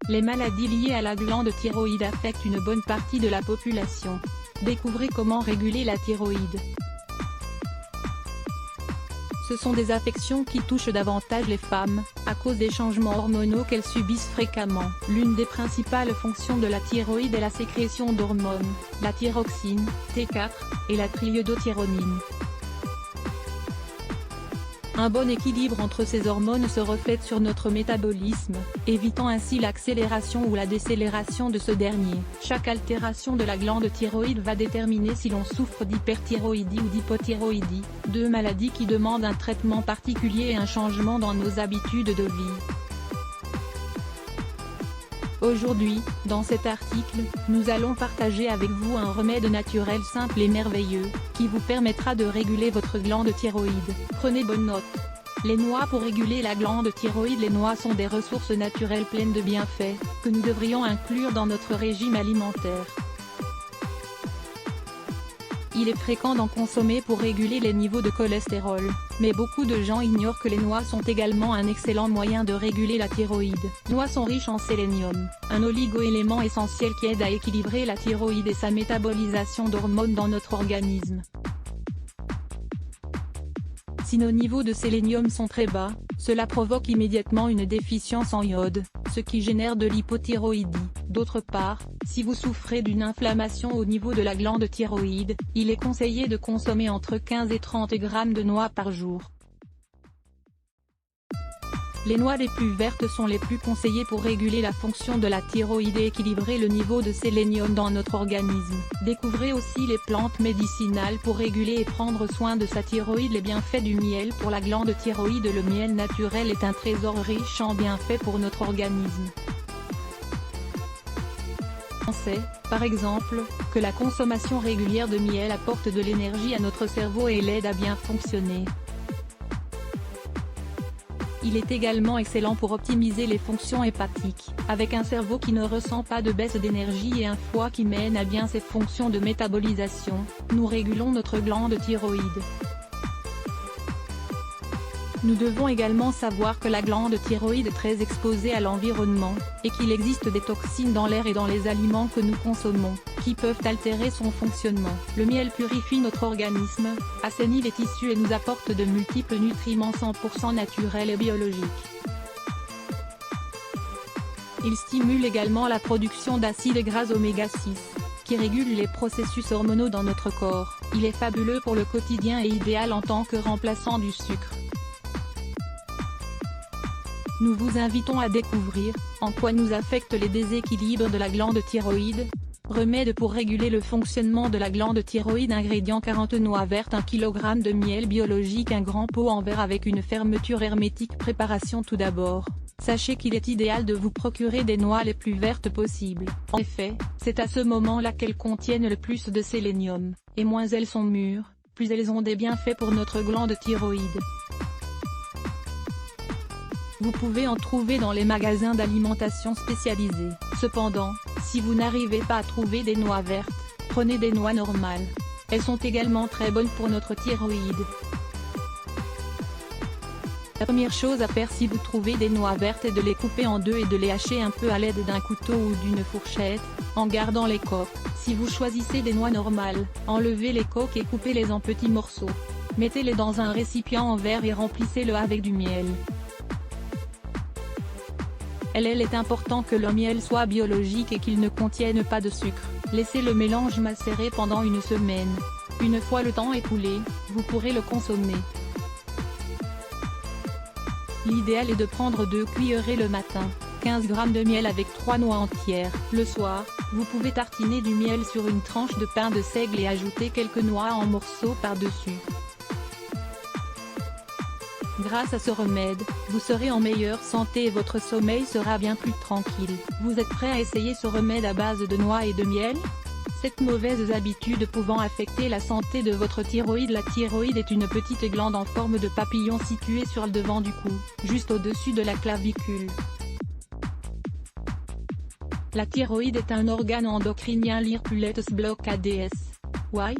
Les maladies liées à la glande thyroïde affectent une bonne partie de la population. Découvrez comment réguler la thyroïde. Ce sont des affections qui touchent davantage les femmes, à cause des changements hormonaux qu'elles subissent fréquemment. L'une des principales fonctions de la thyroïde est la sécrétion d'hormones, la thyroxine, T4, et la triiodothyronine. Un bon équilibre entre ces hormones se reflète sur notre métabolisme, évitant ainsi l'accélération ou la décélération de ce dernier. Chaque altération de la glande thyroïde va déterminer si l'on souffre d'hyperthyroïdie ou d'hypothyroïdie, deux maladies qui demandent un traitement particulier et un changement dans nos habitudes de vie. Aujourd'hui, dans cet article, nous allons partager avec vous un remède naturel simple et merveilleux, qui vous permettra de réguler votre glande thyroïde. Prenez bonne note. Les noix pour réguler la glande thyroïde. Les noix sont des ressources naturelles pleines de bienfaits, que nous devrions inclure dans notre régime alimentaire. Il est fréquent d'en consommer pour réguler les niveaux de cholestérol, mais beaucoup de gens ignorent que les noix sont également un excellent moyen de réguler la thyroïde. Les noix sont riches en sélénium, un oligo-élément essentiel qui aide à équilibrer la thyroïde et sa métabolisation d'hormones dans notre organisme. Si nos niveaux de sélénium sont très bas, cela provoque immédiatement une déficience en iode, ce qui génère de l'hypothyroïdie. D'autre part, si vous souffrez d'une inflammation au niveau de la glande thyroïde, il est conseillé de consommer entre 15 et 30 grammes de noix par jour. Les noix les plus vertes sont les plus conseillées pour réguler la fonction de la thyroïde et équilibrer le niveau de sélénium dans notre organisme. Découvrez aussi les plantes médicinales pour réguler et prendre soin de sa thyroïde. Les bienfaits du miel pour la glande thyroïde. Le miel naturel est un trésor riche en bienfaits pour notre organisme. On sait, par exemple, que la consommation régulière de miel apporte de l'énergie à notre cerveau et l'aide à bien fonctionner. Il est également excellent pour optimiser les fonctions hépatiques. Avec un cerveau qui ne ressent pas de baisse d'énergie et un foie qui mène à bien ses fonctions de métabolisation, nous régulons notre glande thyroïde. Nous devons également savoir que la glande thyroïde est très exposée à l'environnement, et qu'il existe des toxines dans l'air et dans les aliments que nous consommons, qui peuvent altérer son fonctionnement. Le miel purifie notre organisme, assainit les tissus et nous apporte de multiples nutriments 100% naturels et biologiques. Il stimule également la production d'acides gras oméga 6, qui régulent les processus hormonaux dans notre corps. Il est fabuleux pour le quotidien et idéal en tant que remplaçant du sucre. Nous vous invitons à découvrir, en quoi nous affectent les déséquilibres de la glande thyroïde. Remède pour réguler le fonctionnement de la glande thyroïde. Ingrédients 40 noix vertes, 1 kg de miel biologique, un grand pot en verre avec une fermeture hermétique. Préparation. Tout d'abord, sachez qu'il est idéal de vous procurer des noix les plus vertes possibles. En effet, c'est à ce moment-là qu'elles contiennent le plus de sélénium, et moins elles sont mûres, plus elles ont des bienfaits pour notre glande thyroïde. Vous pouvez en trouver dans les magasins d'alimentation spécialisés. Cependant, si vous n'arrivez pas à trouver des noix vertes, prenez des noix normales. Elles sont également très bonnes pour notre thyroïde. La première chose à faire si vous trouvez des noix vertes est de les couper en deux et de les hacher un peu à l'aide d'un couteau ou d'une fourchette, en gardant les coques. Si vous choisissez des noix normales, enlevez les coques et coupez-les en petits morceaux. Mettez-les dans un récipient en verre et remplissez-le avec du miel. Il est important que le miel soit biologique et qu'il ne contienne pas de sucre. Laissez le mélange macérer pendant une semaine. Une fois le temps écoulé, vous pourrez le consommer. L'idéal est de prendre 2 cuillerées le matin, 15 g de miel avec 3 noix entières. Le soir, vous pouvez tartiner du miel sur une tranche de pain de seigle et ajouter quelques noix en morceaux par-dessus. Grâce à ce remède, vous serez en meilleure santé et votre sommeil sera bien plus tranquille. Vous êtes prêt à essayer ce remède à base de noix et de miel? Cette mauvaise habitude pouvant affecter la santé de votre thyroïde. La thyroïde est une petite glande en forme de papillon située sur le devant du cou, juste au-dessus de la clavicule. La thyroïde est un organe endocrinien. Lire plus Let's Block ADS. Why?